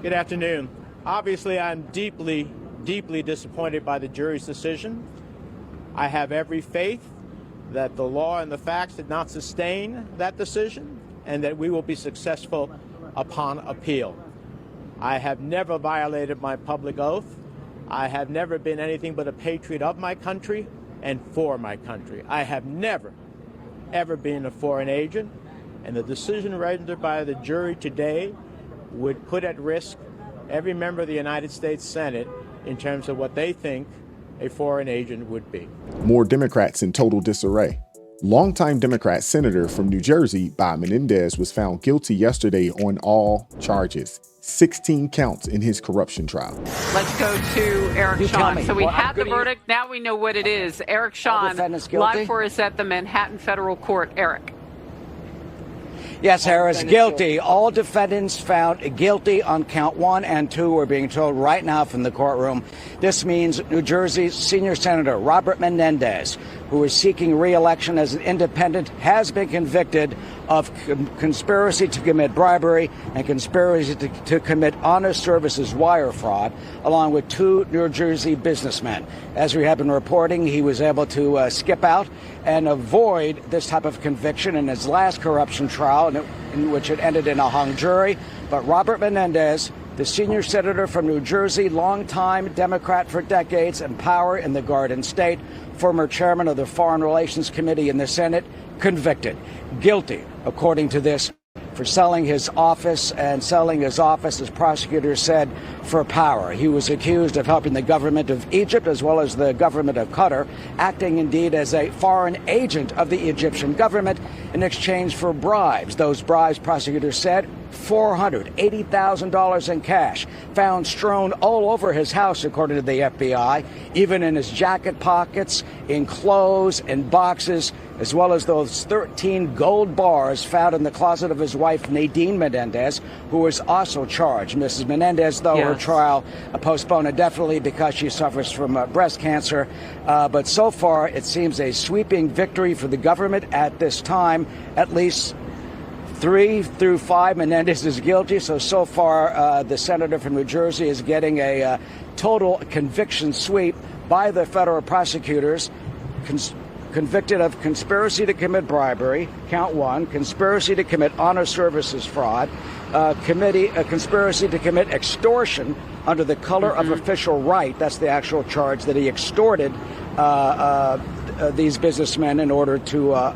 Good afternoon. Obviously, I'm deeply, deeply disappointed by the jury's decision. I have every faith that the law and the facts did not sustain that decision and that we will be successful upon appeal. I have never violated my public oath. I have never been anything but a patriot of my country and for my country. I have never, ever been a foreign agent, and the decision rendered by the jury today would put at risk every member of the United States Senate in terms of what they think a foreign agent would be. More Democrats in total disarray. Longtime Democrat Senator from New Jersey, Bob Menendez, was found guilty yesterday on all charges. 16 counts in his corruption trial. Let's go to Eric Shawn. So we have the verdict. Now we know what it is. Eric Shawn, live for us at the Manhattan Federal Court. Eric. Yes, Harris, guilty. All defendants found guilty on count 1 and 2. We're being told right now from the courtroom. This means New Jersey's senior senator, Robert Menendez, who is seeking re-election as an independent, has been convicted of conspiracy to commit bribery and conspiracy to commit honest services wire fraud, along with 2 New Jersey businessmen. As we have been reporting, he was able to skip out and avoid this type of conviction in his last corruption trial, in which it ended in a hung jury. But Robert Menendez, the senior senator from New Jersey, longtime Democrat for decades, in power in the Garden State, former chairman of the Foreign Relations Committee in the Senate, convicted, guilty, according to this, for selling his office, as prosecutors said, for power. He was accused of helping the government of Egypt as well as the government of Qatar, acting indeed as a foreign agent of the Egyptian government in exchange for bribes. Those bribes, prosecutors said, $480,000 in cash, found strewn all over his house, according to the FBI, even in his jacket pockets, in clothes, in boxes, as well as those 13 gold bars found in the closet of his wife, Nadine Menendez, who was also charged. Mrs. Menendez, though, her trial postponed indefinitely because she suffers from breast cancer. But so far, it seems a sweeping victory for the government at this time. At least 3 through 5, Menendez is guilty. So far, the senator from New Jersey is getting a total conviction sweep by the federal prosecutors. Convicted of conspiracy to commit bribery, count 1, conspiracy to commit honor services fraud, conspiracy to commit extortion under the color of official right. That's the actual charge, that he extorted these businessmen in order to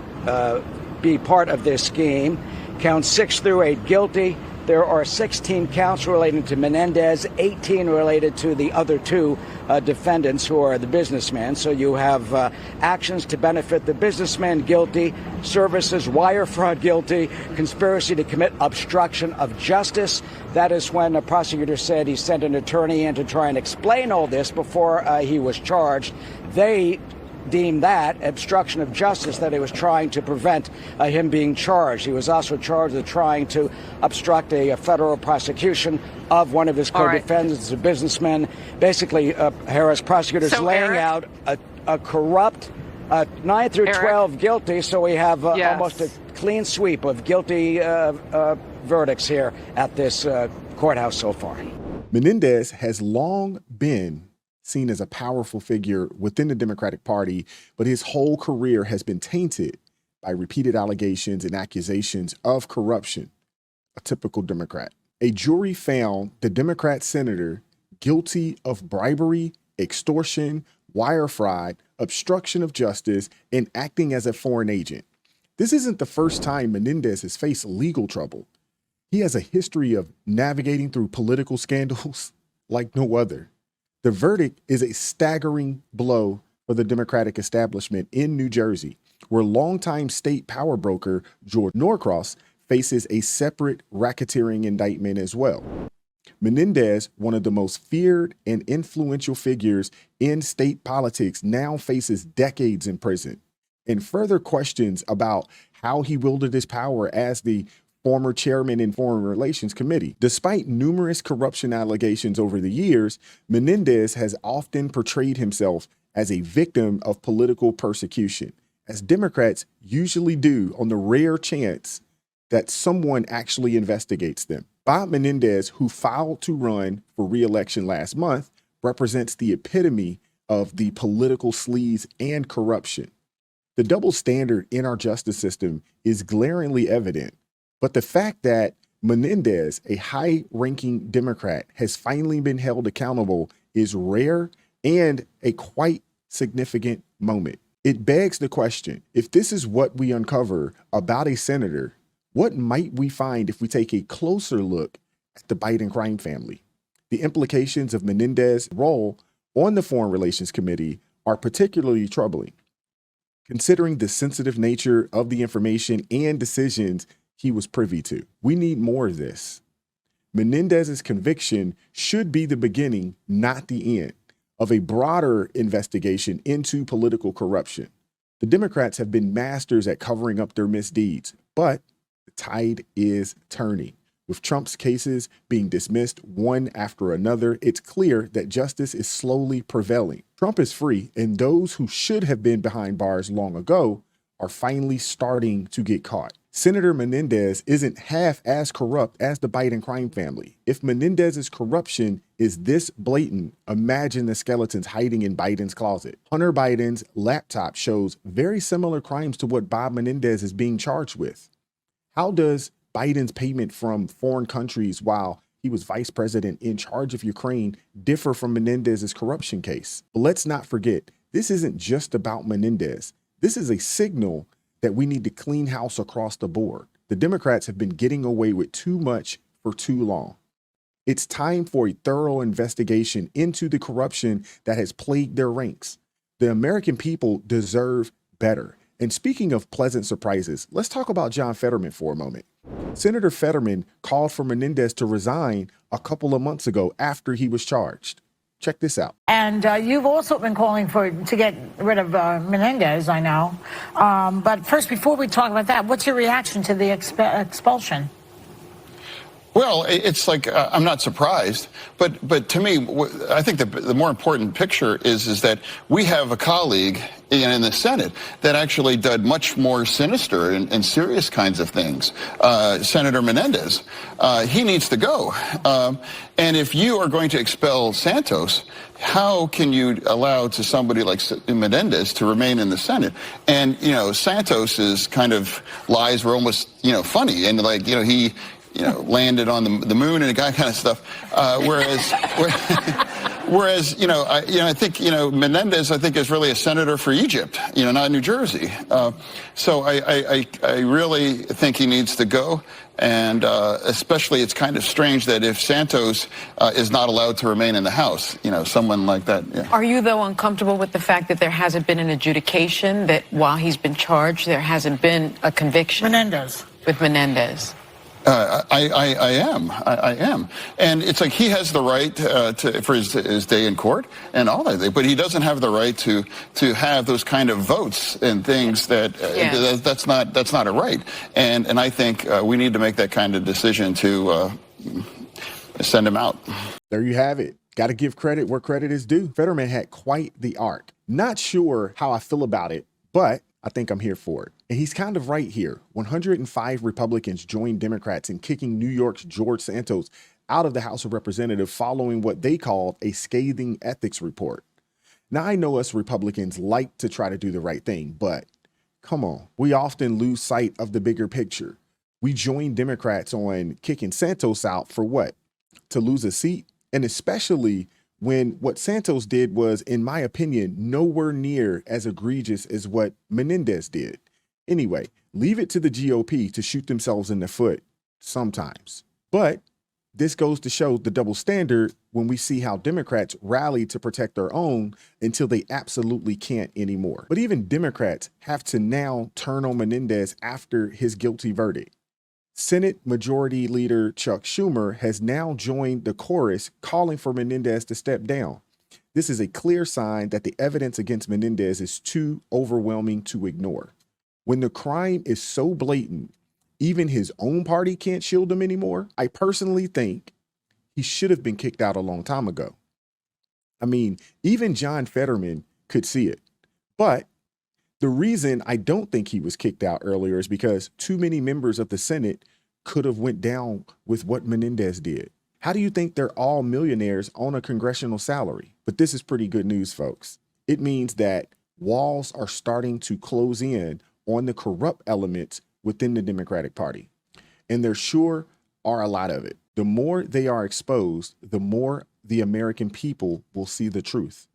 be part of this scheme. Counts 6 through 8, guilty. There are 16 counts relating to Menendez, 18 related to the other 2 defendants, who are the businessmen. So you have actions to benefit the businessmen, guilty, services, wire fraud, guilty, conspiracy to commit obstruction of justice. That is when a prosecutor said he sent an attorney in to try and explain all this before he was charged. They deemed that obstruction of justice, that he was trying to prevent him being charged. He was also charged with trying to obstruct a federal prosecution of one of his co-defendants, a businessman. Basically, Harris, prosecutors laying out a corrupt 9 through 12 guilty. So we have almost a clean sweep of guilty verdicts here at this courthouse so far. Menendez has long been seen as a powerful figure within the Democratic Party, but his whole career has been tainted by repeated allegations and accusations of corruption. A typical Democrat. A jury found the Democrat senator guilty of bribery, extortion, wire fraud, obstruction of justice, and acting as a foreign agent. This isn't the first time Menendez has faced legal trouble. He has a history of navigating through political scandals like no other. The verdict is a staggering blow for the Democratic establishment in New Jersey, where longtime state power broker George Norcross faces a separate racketeering indictment as well. Menendez, one of the most feared and influential figures in state politics, now faces decades in prison, and further questions about how he wielded his power as the former chairman in Foreign Relations Committee. Despite numerous corruption allegations over the years, Menendez has often portrayed himself as a victim of political persecution, as Democrats usually do on the rare chance that someone actually investigates them. Bob Menendez, who filed to run for re-election last month, represents the epitome of the political sleaze and corruption. The double standard in our justice system is glaringly evident, but the fact that Menendez, a high-ranking Democrat, has finally been held accountable is rare and a quite significant moment. It begs the question, if this is what we uncover about a senator, what might we find if we take a closer look at the Biden crime family? The implications of Menendez's role on the Foreign Relations Committee are particularly troubling, considering the sensitive nature of the information and decisions he was privy to. We need more of this. Menendez's conviction should be the beginning, not the end, of a broader investigation into political corruption. The Democrats have been masters at covering up their misdeeds, but the tide is turning. With Trump's cases being dismissed one after another, it's clear that justice is slowly prevailing. Trump is free, and those who should have been behind bars long ago are finally starting to get caught. Senator Menendez isn't half as corrupt as the Biden crime family. If Menendez's corruption is this blatant, imagine the skeletons hiding in Biden's closet. Hunter Biden's laptop shows very similar crimes to what Bob Menendez is being charged with. How does Biden's payment from foreign countries while he was vice president in charge of Ukraine differ from Menendez's corruption case? But let's not forget, this isn't just about Menendez. This is a signal that we need to clean house across the board. The Democrats have been getting away with too much for too long. It's time for a thorough investigation into the corruption that has plagued their ranks. The American people deserve better. And speaking of pleasant surprises, let's talk about John Fetterman for a moment. Senator Fetterman called for Menendez to resign a couple of months ago after he was charged. Check this out. And you've also been calling to get rid of Menendez, I know. But first, before we talk about that, what's your reaction to the expulsion? Well, it's like I'm not surprised, but to me, I think the more important picture is that we have a colleague in the Senate that actually did much more sinister and serious kinds of things. Senator Menendez, he needs to go. And if you are going to expel Santos, how can you allow to somebody like Menendez to remain in the Senate? And, you know, Santos's kind of lies were almost, funny. And like, he landed on the moon and that kind of stuff. Whereas, I think, Menendez, I think, is really a senator for Egypt, not New Jersey. So I really think he needs to go. And especially it's kind of strange that if Santos is not allowed to remain in the House, someone like that. Yeah. Are you, though, uncomfortable with the fact that there hasn't been an adjudication, that while he's been charged, there hasn't been a conviction? With Menendez. I am. And it's like he has the right for his day in court and all that, but he doesn't have the right to have those kind of votes and things that's not a right. And I think we need to make that kind of decision to send him out. There you have it. Got to give credit where credit is due. Fetterman had quite the arc. Not sure how I feel about it, but I think I'm here for it. And he's kind of right here. 105 Republicans joined Democrats in kicking New York's George Santos out of the House of Representatives following what they called a scathing ethics report. Now, I know us Republicans like to try to do the right thing, but come on, we often lose sight of the bigger picture. We join Democrats on kicking Santos out for what? To lose a seat? And especially when what Santos did was, in my opinion, nowhere near as egregious as what Menendez did. Anyway, leave it to the GOP to shoot themselves in the foot sometimes. But this goes to show the double standard when we see how Democrats rally to protect their own until they absolutely can't anymore. But even Democrats have to now turn on Menendez after his guilty verdict. Senate Majority Leader Chuck Schumer has now joined the chorus calling for Menendez to step down. This is a clear sign that the evidence against Menendez is too overwhelming to ignore. When the crime is so blatant, even his own party can't shield him anymore. I personally think he should have been kicked out a long time ago. I mean, even John Fetterman could see it. But the reason I don't think he was kicked out earlier is because too many members of the Senate could have went down with what Menendez did? How do you think they're all millionaires on a congressional salary? But this is pretty good news, folks. It means that walls are starting to close in on the corrupt elements within the Democratic Party. And there sure are a lot of it. The more they are exposed, the more the American people will see the truth.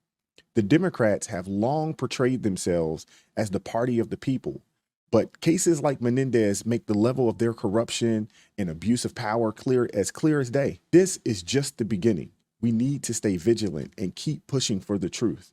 The Democrats have long portrayed themselves as the party of the people, but cases like Menendez make the level of their corruption and abuse of power clear as day. This is just the beginning. We need to stay vigilant and keep pushing for the truth.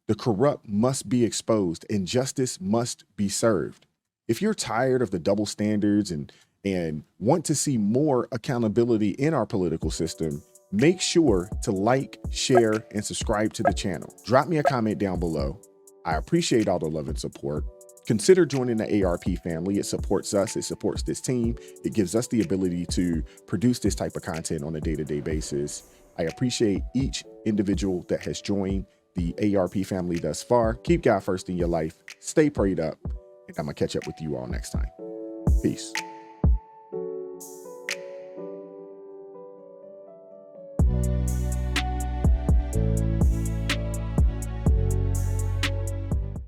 The corrupt must be exposed and justice must be served. If you're tired of the double standards and want to see more accountability in our political system, make sure to like, share, and subscribe to the channel. Drop me a comment down below. I appreciate all the love and support. Consider joining the ARP family. It supports us. It supports this team. It gives us the ability to produce this type of content on a day-to-day basis. I appreciate each individual that has joined the ARP family thus far. Keep God first in your life. Stay prayed up. And I'm going to catch up with you all next time. Peace.